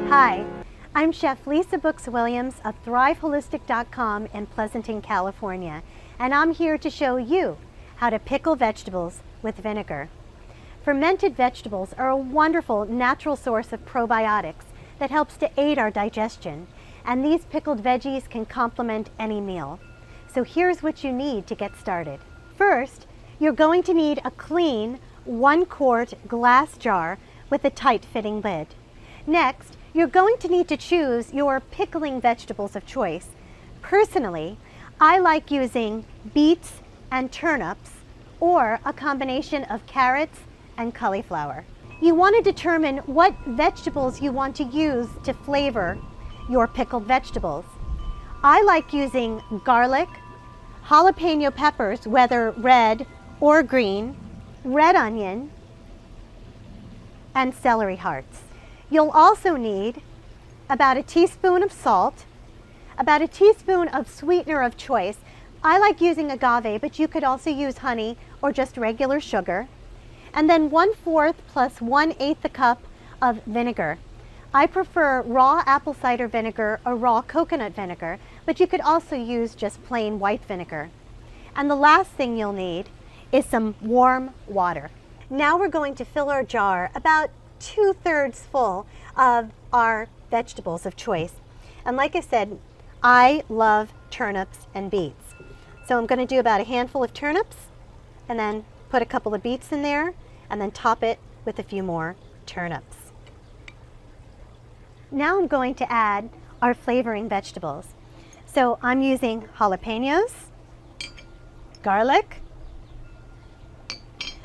Hi, I'm Chef Lisa Brooks Williams of ThriveHolistic.com in Pleasanton, California, and I'm here to show you how to pickle vegetables with vinegar. Fermented vegetables are a wonderful natural source of probiotics that helps to aid our digestion, and these pickled veggies can complement any meal. So here's what you need to get started. First, you're going to need a clean 1-quart glass jar with a tight-fitting lid. Next, you're going to need to choose your pickling vegetables of choice. Personally, I like using beets and turnips or a combination of carrots and cauliflower. You want to determine what vegetables you want to use to flavor your pickled vegetables. I like using garlic, jalapeno peppers, whether red or green, red onion, and celery hearts. You'll also need about a teaspoon of salt, about a teaspoon of sweetener of choice. I like using agave, but you could also use honey or just regular sugar. And then 1/4 plus 1/8 cup of vinegar. I prefer raw apple cider vinegar or raw coconut vinegar, but you could also use just plain white vinegar. And the last thing you'll need is some warm water. Now we're going to fill our jar about 2/3 full of our vegetables of choice. And like I said, I love turnips and beets. So I'm going to do about a handful of turnips and then put a couple of beets in there and then top it with a few more turnips. Now I'm going to add our flavoring vegetables. So I'm using jalapenos, garlic,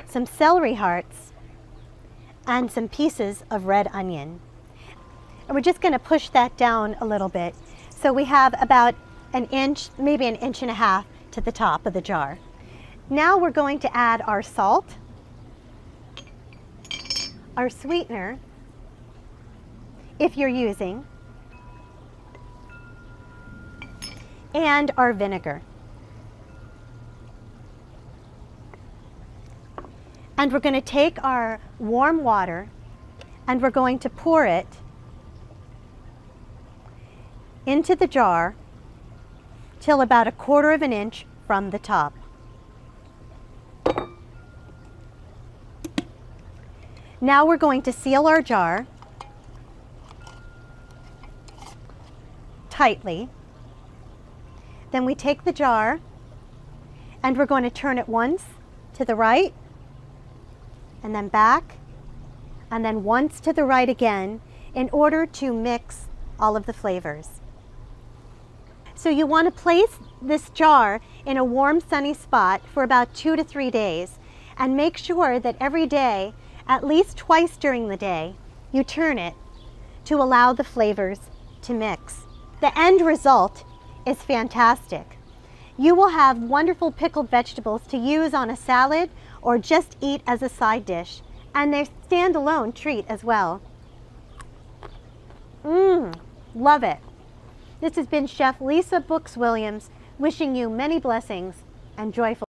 some celery hearts, and some pieces of red onion. And we're just going to push that down a little bit. So we have about an inch, maybe an inch and a half to the top of the jar. Now we're going to add our salt, our sweetener, if you're using, and our vinegar. And we're going to take our warm water and we're going to pour it into the jar till about 1/4 of an inch from the top. Now we're going to seal our jar tightly. Then we take the jar and we're going to turn it once to the right and then back and then once to the right again in order to mix all of the flavors. So you want to place this jar in a warm, sunny spot for about 2 to 3 days and make sure that every day, at least twice during the day, you turn it to allow the flavors to mix. The end result is fantastic. You will have wonderful pickled vegetables to use on a salad or just eat as a side dish, and they're standalone treat as well. Love it. This has been Chef Lisa Brooks Williams wishing you many blessings and joyful